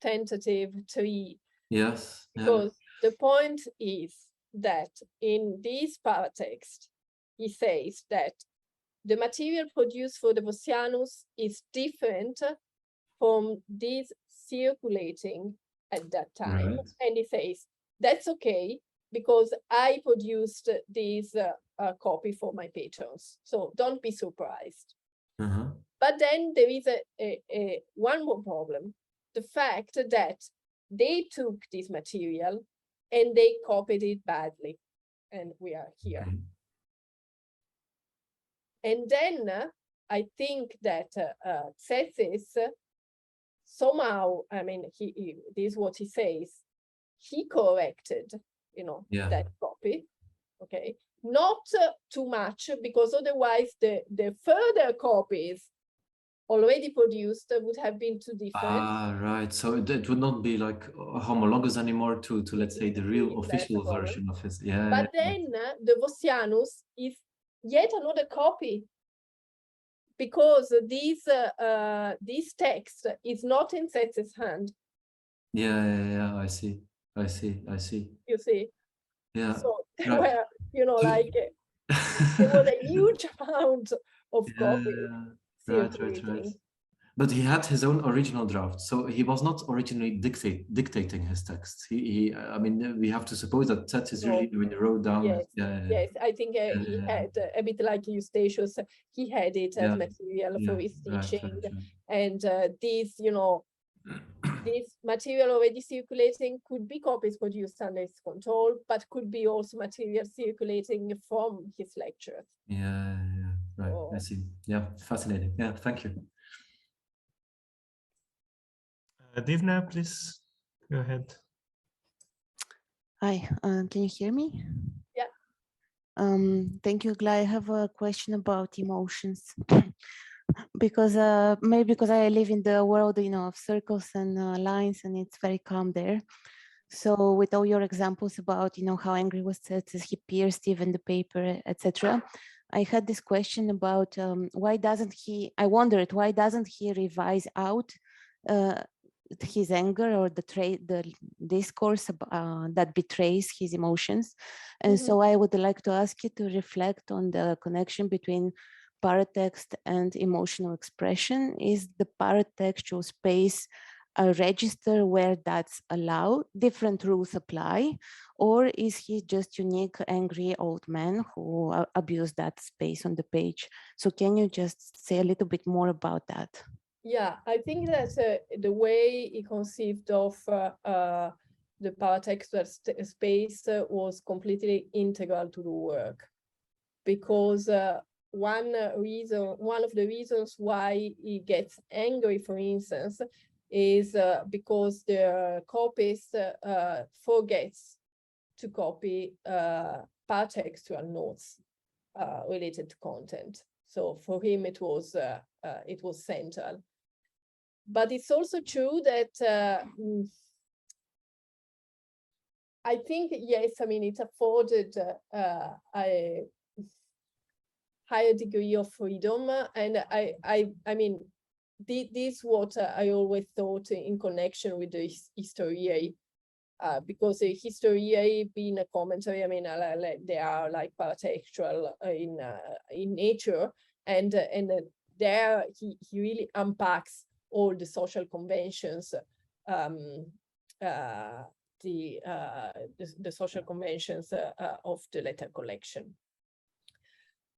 tentative tree. Yes. Because the point is that in this paratext, he says that the material produced for the Vossianus is different from this circulating at that time. And he says, that's okay, because I produced this copy for my patrons. So don't be surprised. But then there is one more problem: the fact that they took this material and they copied it badly, and we are here. And then I think that Tzetzes somehow, I mean, this is what he says, he corrected, that copy, okay? Not too much, because otherwise the further copies already produced would have been too different. Ah, right. So it would not be like homologous anymore to let's say the real official version of his. Yeah. But then the Vossianus is yet another copy, because this text is not in Tzetzes' hand. Yeah. I see. You see. Yeah. So there Right. were, like there was a huge amount of copies. Right. But he had his own original draft, so he was not originally dictating his text. I mean, we have to suppose that Tzetzes really wrote down. Yes, I think he had a bit like Eustachius. He had it as material for his teaching, and these, this material already circulating could be copies produced under his control, but could be also material circulating from his lectures. Yeah, right. I see. Yeah, fascinating. Yeah, thank you. Divna, please go ahead. Hi, can you hear me? Yeah. Thank you, Aglae. I have a question about emotions. Because maybe because I live in the world, of circles and lines, and it's very calm there. So with all your examples about, how angry was Tzetzes, he pierced even the paper, etc. I had this question about why doesn't he revise out his anger or the discourse that betrays his emotions. And so I would like to ask you to reflect on the connection between paratext and emotional expression. Is the paratextual space a register where that's allowed, different rules apply, or is he just unique angry old man who abused that space on the page? So can you just say a little bit more about that? Yeah, I think that the way he conceived of the paratextual space was completely integral to the work, because one of the reasons why he gets angry, for instance, is because the copyist forgets to copy paratextual notes related to content. So for him, it was central. But it's also true that I think, yes, I mean, it afforded a higher degree of freedom. And I mean, this is what I always thought in connection with the Historiae, because the Historiae being a commentary, I mean, they are like paratextual in nature, and there he really unpacks all the social conventions, the social conventions of the letter collection.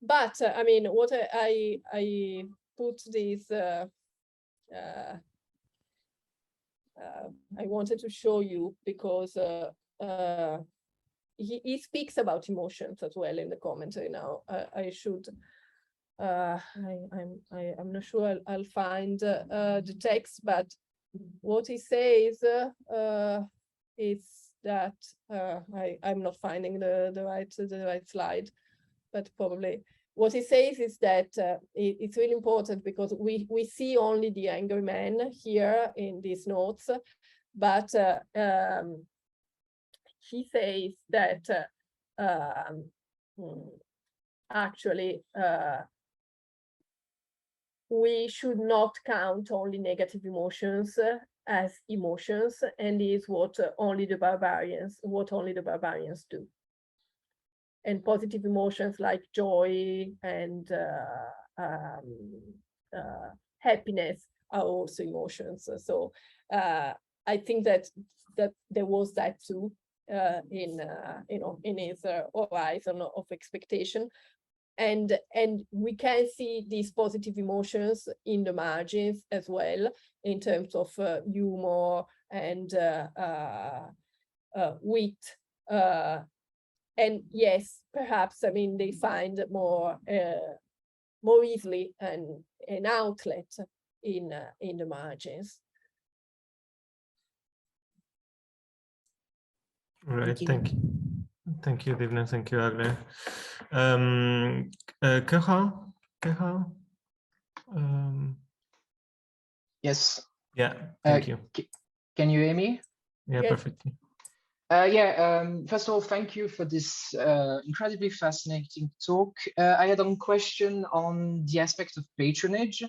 But I mean, what I put this, I wanted to show you because he speaks about emotions as well in the commentary. Now I should. I'm not sure I'll find the text, but what he says is that I'm not finding the right slide, but probably what he says is that it's really important, because we see only the angry man here in these notes, but he says that actually we should not count only negative emotions as emotions, and is what only the barbarians do. And positive emotions like joy and happiness are also emotions. So I think that there was that too in his horizon of expectation. and we can see these positive emotions in the margins as well, in terms of humor and wit. And yes, perhaps, I mean, they find more easily an outlet in the margins. Right, thank you. Thank you, Divna. Thank you, Aglae. Kehal? Yes. Yeah, thank you. Can you hear me? Yeah, Yes. perfectly. First of all, thank you for this incredibly fascinating talk. I had a question on the aspect of patronage.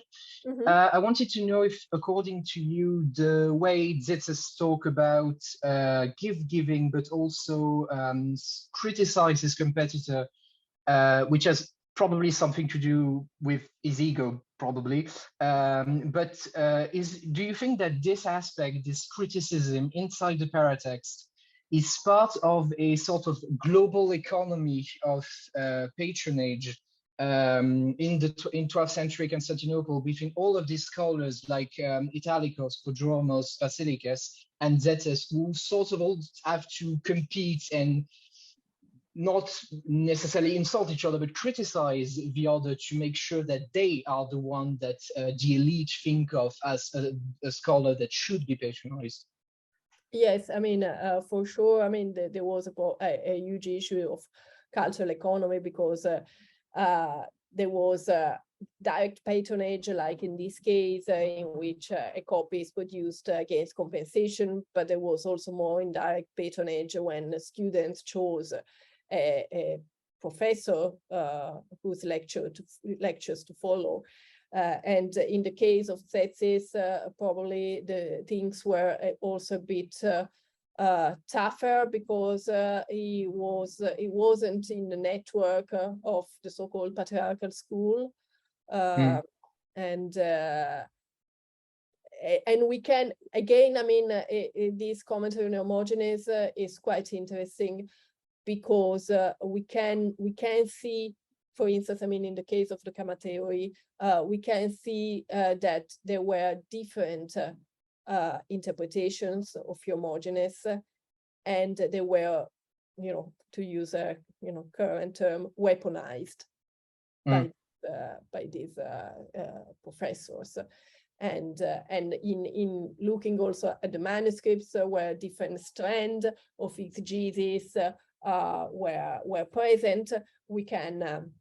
Mm-hmm. I wanted to know if, according to you, the way Tzetzes talk about gift-giving, but also criticize his competitor, which has probably something to do with his ego, probably. Do you think that this aspect, this criticism inside the paratext, is part of a sort of global economy of patronage in 12th century Constantinople between all of these scholars like Italicos, Prodromos, Basilikos, and Tzetzes, who sort of all have to compete and not necessarily insult each other, but criticize the other to make sure that they are the one that the elite think of as a scholar that should be patronized? Yes, I mean, for sure. I mean, there was a huge issue of cultural economy, because there was direct patronage, like in this case, in which a copy is produced against compensation, but there was also more indirect patronage when students chose a professor whose lectures to follow. And in the case of Tzetzes, probably the things were also a bit tougher, because he wasn't in the network of the so-called patriarchal school, and we can, again, I mean, this commentary on Hermogenes is quite interesting, because we can see, for instance, I mean, in the case of the Gamma theory, we can see that there were different interpretations of Hermogenes, and they were, to use a current term, weaponized by these professors. And in looking also at the manuscripts, where different strands of exegesis were present, we can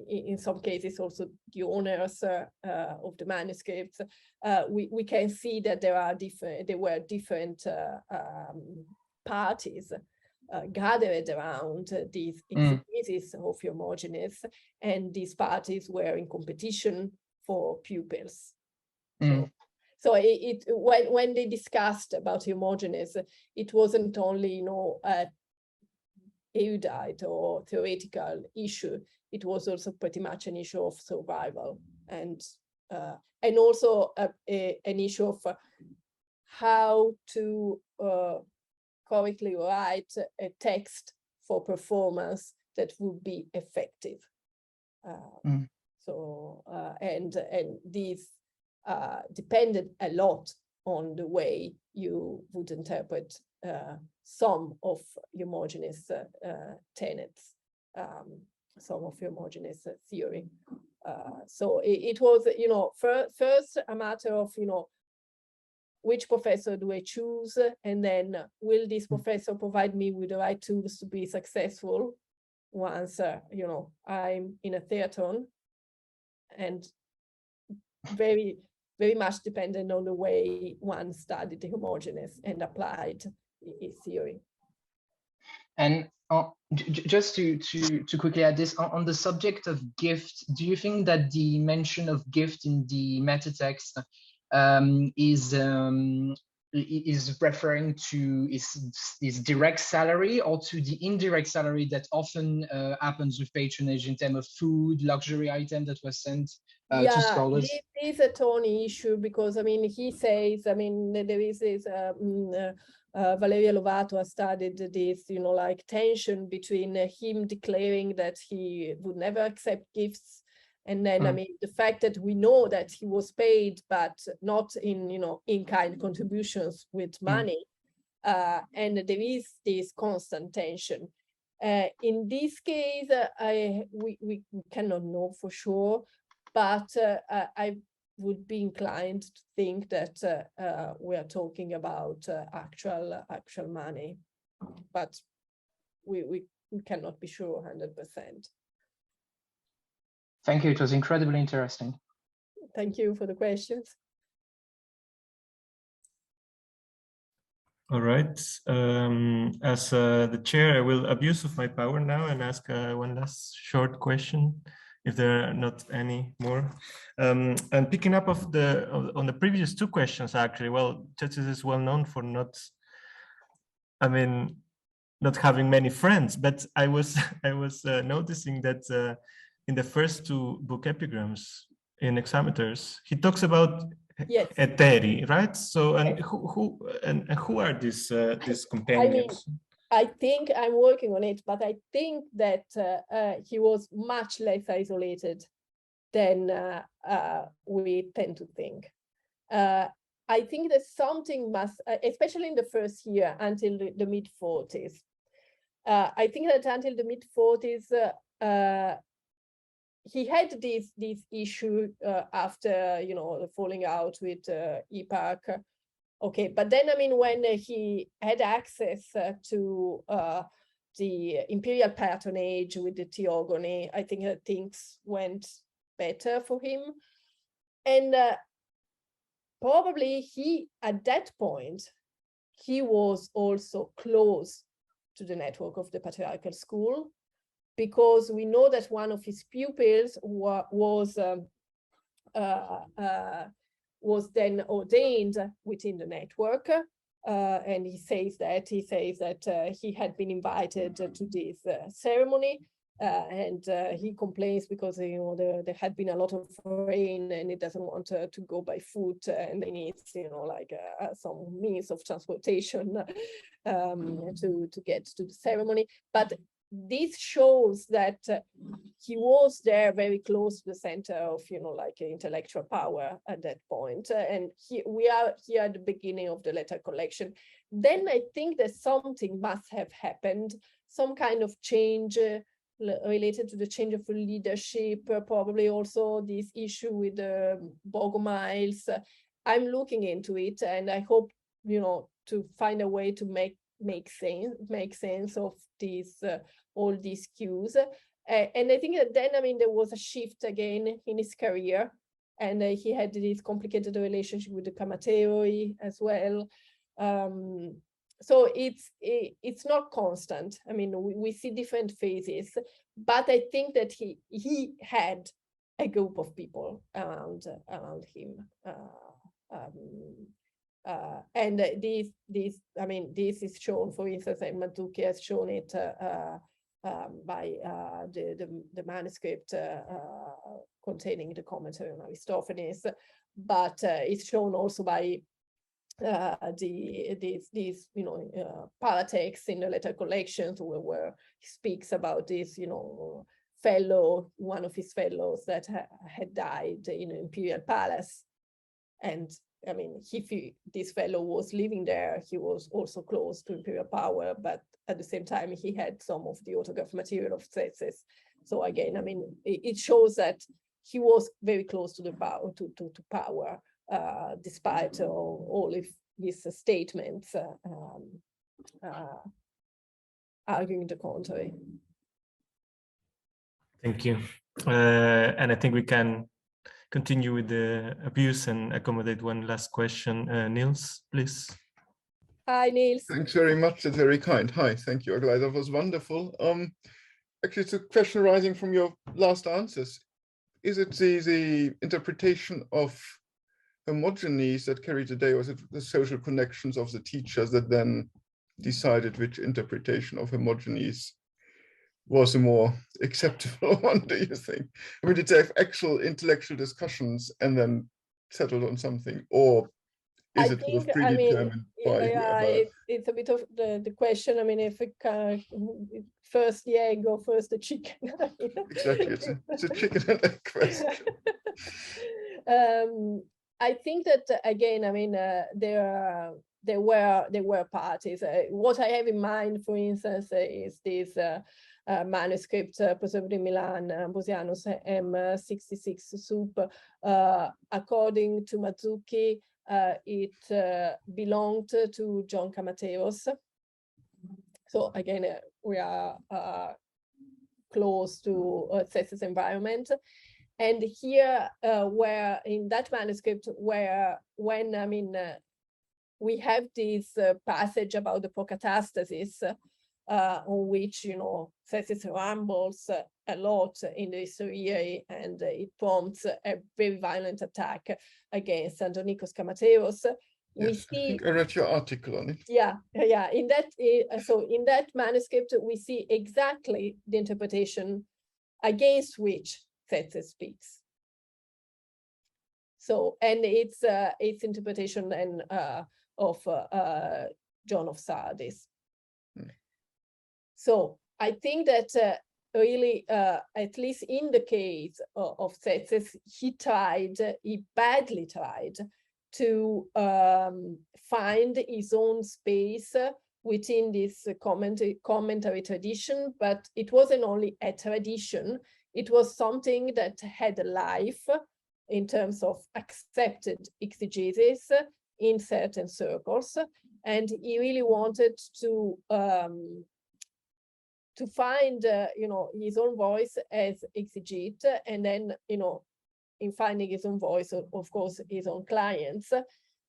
in some cases also the owners of the manuscripts, we can see that there were different parties gathered around these exegesis of Hermogenes, and these parties were in competition for pupils. So when they discussed about Hermogenes, it wasn't only a erudite or theoretical issue. It was also pretty much an issue of survival, and also an issue of how to correctly write a text for performance that would be effective. And these depended a lot on the way you would interpret some of Hermogenes' tenets, some of Hermogenes' theory. So it was, first a matter of, which professor do I choose? And then, will this professor provide me with the right tools to be successful once, I'm in a theatron? And very, very much dependent on the way one studied Hermogenes and applied his theory. And just to quickly add this, on the subject of gift, do you think that the mention of gift in the metatext is referring to his direct salary, or to the indirect salary that often happens with patronage in terms of food, luxury item that was sent to scholars? This is a thorny issue, because, I mean, he says, I mean, there is this Valeria Lovato has studied this, like tension between him declaring that he would never accept gifts, and then, I mean, the fact that we know that he was paid, but not in, in-kind contributions with money. And there is this constant tension. In this case, we cannot know for sure, but I would be inclined to think that we are talking about actual money, but we cannot be sure 100%. Thank you. It was incredibly interesting. Thank you for the questions. All right. As the chair, I will abuse of my power now and ask one last short question, if there are not any more. And picking up on the previous two questions, actually, well, Tzetzes is well known for not having many friends, but I was noticing that in the first two book Epigrams in Hexameters, he talks about eteri, right? So, and who are these companions? I think I'm working on it, but I think that he was much less isolated than we tend to think. I think that something must, especially in the first year until the mid-40s. I think that until the mid-40s, he had this issue after, the falling out with EPAC. Okay, but then, I mean, when he had access to the imperial patronage with the Theogony, I think that things went better for him. And probably at that point, he was also close to the network of the patriarchal school, because we know that one of his pupils was then ordained within the network, and he says that he had been invited to this ceremony, and he complains because there had been a lot of rain and he doesn't want to go by foot, and he needs some means of transportation to get to the ceremony. But this shows that he was there very close to the center of, intellectual power at that point. And we are here at the beginning of the letter collection. Then I think that something must have happened, some kind of change related to the change of leadership, probably also this issue with the Bogomiles. I'm looking into it, and I hope, to find a way to make sense of these all these cues, and I think that then, there was a shift again in his career, and he had this complicated relationship with the Camataeoi as well. So it's not constant. We see different phases, but I think that he had a group of people around him. And this is shown, for instance, and Mantucci has shown it by the manuscript containing the commentary on Aristophanes, but it's shown also by these paratexts in the letter collections, where he speaks about this fellow, one of his fellows that had died in an imperial palace, and if this fellow was living there, he was also close to imperial power, but at the same time, he had some of the autograph material of Tzetzes. So again, it shows that he was very close to the power, to power, despite all of his statements arguing the contrary. Thank you. And I think we can continue with the abuse and accommodate one last question. Niels, please. Hi, Niels. Thanks very much. That's very kind. Hi, thank you, Aglae. That was wonderful. Actually, it's a question arising from your last answers. Is it the interpretation of Hermogenes that carried the day, or was it the social connections of the teachers that then decided which interpretation of Hermogenes was a more acceptable one, do you think? Did they have actual intellectual discussions and then settled on something, or Is it sort of predetermined by whoever? It's a bit of the question. I mean, if it first the egg or first the chicken? Exactly, it's a chicken and egg question. I think that again, I mean, there were parties. What I have in mind, for instance, is this manuscript preserved in Milan, Ambrosianus M66 soup. According to Mazzucchi, it belonged to John Camateos. So again, we are close to Tzetzes' environment. And here, where in that manuscript, when we have this passage about the prokatastasis, on which, you know, Tzetzes rambles a lot in the history, and it prompts a very violent attack against Andronikos Kamateos. We Yes, see, I think I read your article on it. yeah. In that manuscript, we see exactly the interpretation against which Tzetzes speaks. So, and it's interpretation and of John of Sardis. So I think that really, at least in the case of Tzetzes, he badly tried to find his own space within this commentary tradition, but it wasn't only a tradition, it was something that had a life in terms of accepted exegesis in certain circles. And he really wanted to find, you know, his own voice as exegete, and then, you know, in finding his own voice, of course, his own clients.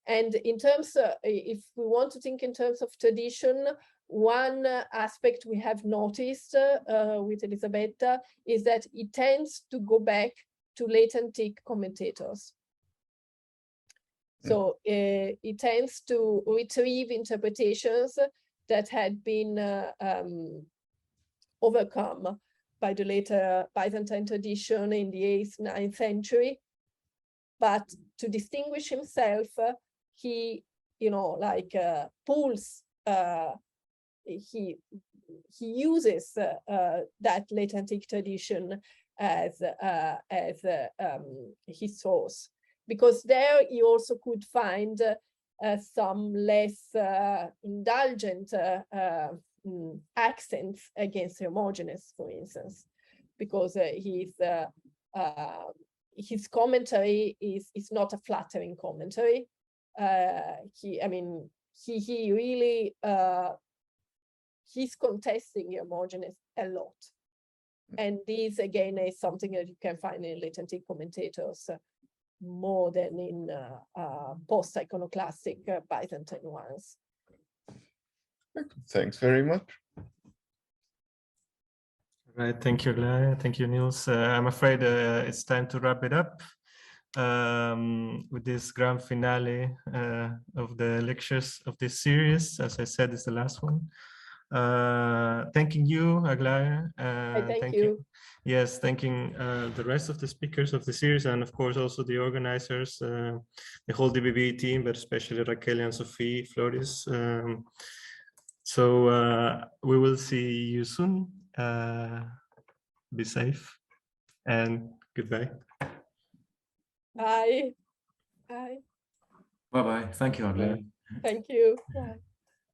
And in terms, if we want to think in terms of tradition, one aspect we have noticed with Elisabetta is that it tends to go back to late antique commentators. So it tends to retrieve interpretations that had been overcome by the later Byzantine tradition in the 8th, 9th century. But to distinguish himself, he, you know, like pulls, he uses that late antique tradition as his source, because there he also could find some less indulgent accents against Hermogenes, for instance, because his commentary is not a flattering commentary. He really he's contesting Hermogenes a lot, and this again is something that you can find in late antique commentators more than in post-iconoclastic Byzantine ones. Thanks very much. Right, thank you, Aglae. Thank you, Niels. I'm afraid it's time to wrap it up with this grand finale of the lectures of this series. As I said, it's the last one. Thanking you, Aglae. Thank you. Yes, thanking the rest of the speakers of the series, and of course also the organizers, the whole DBB team, but especially Raquel and Sophie, Floris. So we will see you soon. Be safe and goodbye. Bye. Bye. Bye-bye. Thank you, Aglae. Thank you. Bye.